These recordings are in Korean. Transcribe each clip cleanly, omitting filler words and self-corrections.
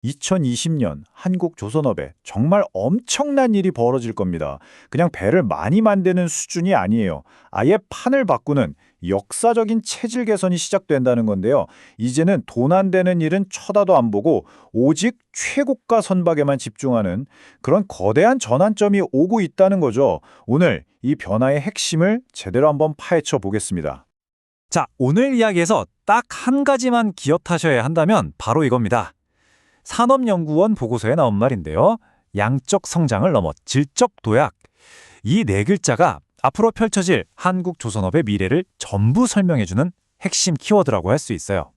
2020년 한국 조선업에 정말 엄청난 일이 벌어질 겁니다. 그냥 배를 많이 만드는 수준이 아니에요. 아예 판을 바꾸는 역사적인 체질 개선이 시작된다는 건데요. 이제는 돈 안 되는 일은 쳐다도 안 보고 오직 최고가 선박에만 집중하는 그런 거대한 전환점이 오고 있다는 거죠. 오늘 이 변화의 핵심을 제대로 한번 파헤쳐 보겠습니다. 자, 오늘 이야기에서 딱 한 가지만 기억하셔야 한다면 바로 이겁니다. 산업연구원 보고서에 나온 말인데요. 양적 성장을 넘어 질적 도약. 이 네 글자가 앞으로 펼쳐질 한국 조선업의 미래를 전부 설명해주는 핵심 키워드라고 할 수 있어요.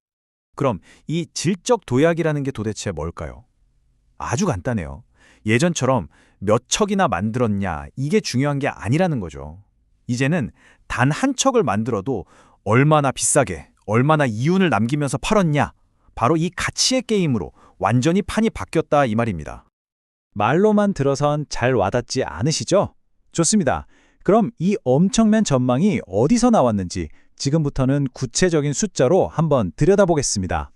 그럼 이 질적 도약이라는 게 도대체 뭘까요? 아주 간단해요. 예전처럼 몇 척이나 만들었냐 이게 중요한 게 아니라는 거죠. 이제는 단 한 척을 만들어도 얼마나 비싸게, 얼마나 이윤을 남기면서 팔았냐. 바로 이 가치의 게임으로 완전히 판이 바뀌었다 이 말입니다. 말로만 들어선 잘 와닿지 않으시죠? 좋습니다. 그럼 이 엄청난 전망이 어디서 나왔는지 지금부터는 구체적인 숫자로 한번 들여다보겠습니다.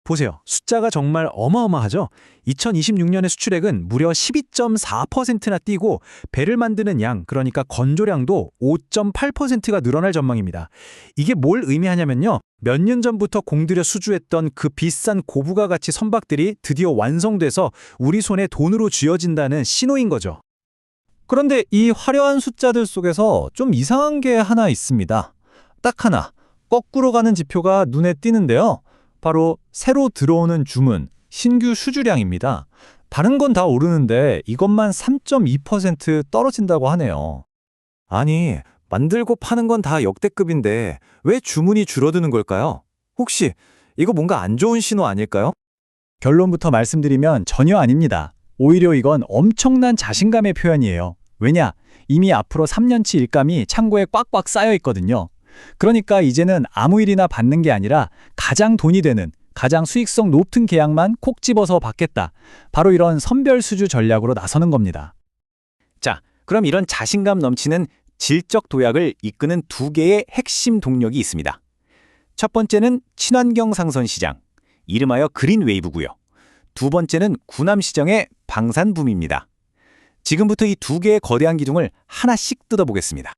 보세요. 숫자가 정말 어마어마하죠? 2026년의 수출액은 무려 12.4%나 뛰고 배를 만드는 양, 그러니까 건조량도 5.8%가 늘어날 전망입니다. 이게 뭘 의미하냐면요. 몇 년 전부터 공들여 수주했던 그 비싼 고부가 가치 선박들이 드디어 완성돼서 우리 손에 돈으로 쥐어진다는 신호인 거죠. 그런데 이 화려한 숫자들 속에서 좀 이상한 게 하나 있습니다. 딱 하나, 거꾸로 가는 지표가 눈에 띄는데요. 바로 새로 들어오는 주문, 신규 수주량입니다. 다른 건 다 오르는데 이것만 3.2% 떨어진다고 하네요. 아니, 만들고 파는 건 다 역대급인데 왜 주문이 줄어드는 걸까요? 혹시 이거 뭔가 안 좋은 신호 아닐까요? 결론부터 말씀드리면 전혀 아닙니다. 오히려 이건 엄청난 자신감의 표현이에요. 왜냐? 이미 앞으로 3년치 일감이 창고에 꽉꽉 쌓여 있거든요. 그러니까 이제는 아무 일이나 받는 게 아니라 가장 돈이 되는, 가장 수익성 높은 계약만 콕 집어서 받겠다. 바로 이런 선별수주 전략으로 나서는 겁니다. 자, 그럼 이런 자신감 넘치는 질적 도약을 이끄는 두 개의 핵심 동력이 있습니다. 첫 번째는 친환경 상선 시장, 이름하여 그린 웨이브고요. 두 번째는 군함 시장의 방산붐입니다. 지금부터 이 두 개의 거대한 기둥을 하나씩 뜯어보겠습니다.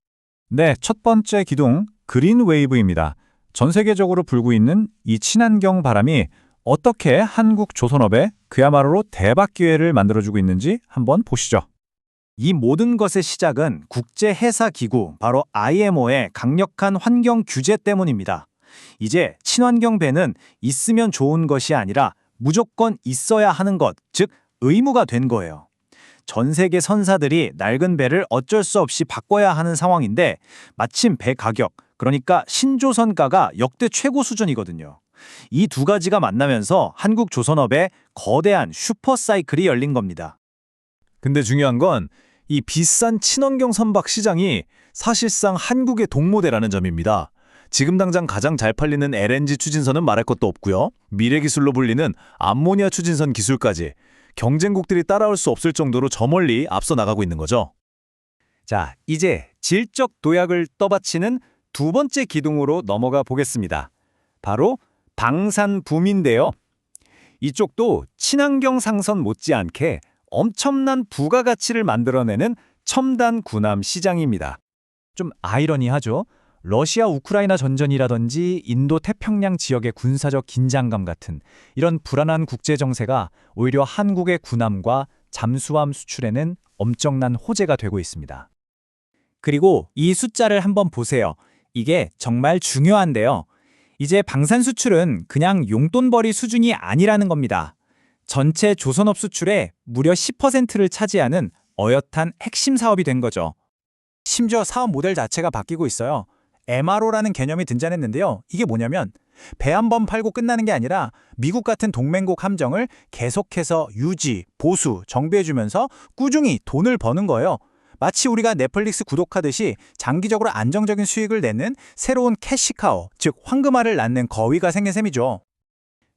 네, 첫 번째 기둥, 그린 웨이브입니다. 전 세계적으로 불고 있는 이 친환경 바람이 어떻게 한국 조선업에 그야말로 대박 기회를 만들어주고 있는지 한번 보시죠. 이 모든 것의 시작은 국제해사기구, 바로 IMO의 강력한 환경 규제 때문입니다. 이제 친환경 배는 있으면 좋은 것이 아니라 무조건 있어야 하는 것, 즉 의무가 된 거예요. 전 세계 선사들이 낡은 배를 어쩔 수 없이 바꿔야 하는 상황인데 마침 배 가격, 그러니까 신조선가가 역대 최고 수준이거든요. 이 두 가지가 만나면서 한국 조선업에 거대한 슈퍼사이클이 열린 겁니다. 근데 중요한 건 이 비싼 친환경 선박 시장이 사실상 한국의 동모대라는 점입니다. 지금 당장 가장 잘 팔리는 LNG 추진선은 말할 것도 없고요. 미래 기술로 불리는 암모니아 추진선 기술까지 경쟁국들이 따라올 수 없을 정도로 저 멀리 앞서 나가고 있는 거죠. 자, 이제 질적 도약을 떠받치는 두 번째 기둥으로 넘어가 보겠습니다. 바로 방산붐인데요. 이쪽도 친환경 상선 못지않게 엄청난 부가가치를 만들어내는 첨단 군함 시장입니다. 좀 아이러니하죠? 러시아 우크라이나 전전이라든지 인도 태평양 지역의 군사적 긴장감 같은 이런 불안한 국제 정세가 오히려 한국의 군함과 잠수함 수출에는 엄청난 호재가 되고 있습니다. 그리고 이 숫자를 한번 보세요. 이게 정말 중요한데요. 이제 방산 수출은 그냥 용돈벌이 수준이 아니라는 겁니다. 전체 조선업 수출의 무려 10%를 차지하는 어엿한 핵심 사업이 된 거죠. 심지어 사업 모델 자체가 바뀌고 있어요. MRO라는 개념이 등장했는데요. 이게 뭐냐면 배 한 번 팔고 끝나는 게 아니라 미국 같은 동맹국 함정을 계속해서 유지, 보수, 정비해주면서 꾸준히 돈을 버는 거예요. 마치 우리가 넷플릭스 구독하듯이 장기적으로 안정적인 수익을 내는 새로운 캐시카우, 즉 황금알을 낳는 거위가 생긴 셈이죠.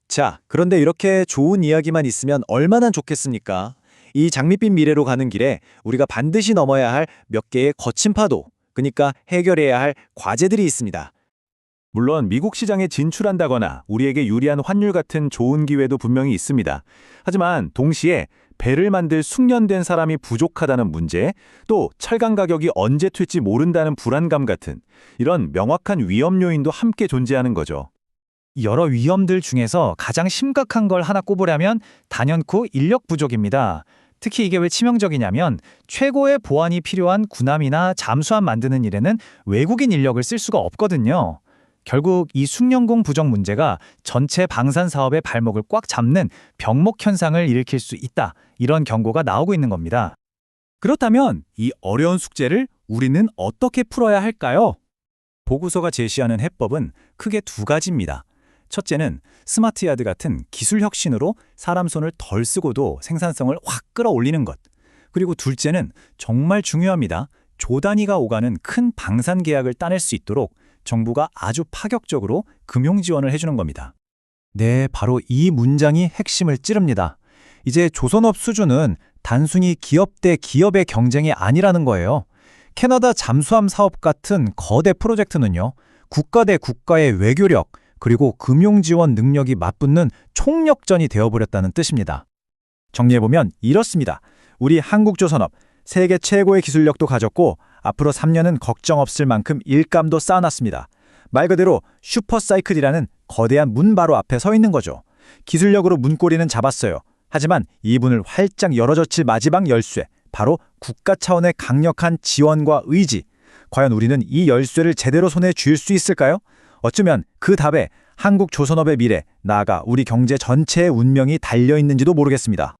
자, 그런데 이렇게 좋은 이야기만 있으면 얼마나 좋겠습니까? 이 장밋빛 미래로 가는 길에 우리가 반드시 넘어야 할 몇 개의 거친 파도, 그러니까 해결해야 할 과제들이 있습니다. 물론 미국 시장에 진출한다거나 우리에게 유리한 환율 같은 좋은 기회도 분명히 있습니다. 하지만 동시에 배를 만들 숙련된 사람이 부족하다는 문제, 또 철강 가격이 언제 튈지 모른다는 불안감 같은 이런 명확한 위험 요인도 함께 존재하는 거죠. 여러 위험들 중에서 가장 심각한 걸 하나 꼽으려면 단연코 인력 부족입니다. 특히 이게 왜 치명적이냐면 최고의 보안이 필요한 군함이나 잠수함 만드는 일에는 외국인 인력을 쓸 수가 없거든요. 결국 이 숙련공 부족 문제가 전체 방산 사업의 발목을 꽉 잡는 병목 현상을 일으킬 수 있다. 이런 경고가 나오고 있는 겁니다. 그렇다면 이 어려운 숙제를 우리는 어떻게 풀어야 할까요? 보고서가 제시하는 해법은 크게 두 가지입니다. 첫째는 스마트야드 같은 기술 혁신으로 사람 손을 덜 쓰고도 생산성을 확 끌어올리는 것. 그리고 둘째는 정말 중요합니다. 조 단위가 오가는 큰 방산 계약을 따낼 수 있도록 정부가 아주 파격적으로 금융 지원을 해주는 겁니다. 네, 바로 이 문장이 핵심을 찌릅니다. 이제 조선업 수준은 단순히 기업 대 기업의 경쟁이 아니라는 거예요. 캐나다 잠수함 사업 같은 거대 프로젝트는요, 국가 대 국가의 외교력, 그리고 금융 지원 능력이 맞붙는 총력전이 되어버렸다는 뜻입니다. 정리해보면 이렇습니다. 우리 한국조선업, 세계 최고의 기술력도 가졌고 앞으로 3년은 걱정 없을 만큼 일감도 쌓아놨습니다. 말 그대로 슈퍼사이클이라는 거대한 문 바로 앞에 서 있는 거죠. 기술력으로 문고리는 잡았어요. 하지만 이 문을 활짝 열어젖힐 마지막 열쇠, 바로 국가 차원의 강력한 지원과 의지. 과연 우리는 이 열쇠를 제대로 손에 쥘 수 있을까요? 어쩌면 그 답에 한국 조선업의 미래, 나아가 우리 경제 전체의 운명이 달려있는지도 모르겠습니다.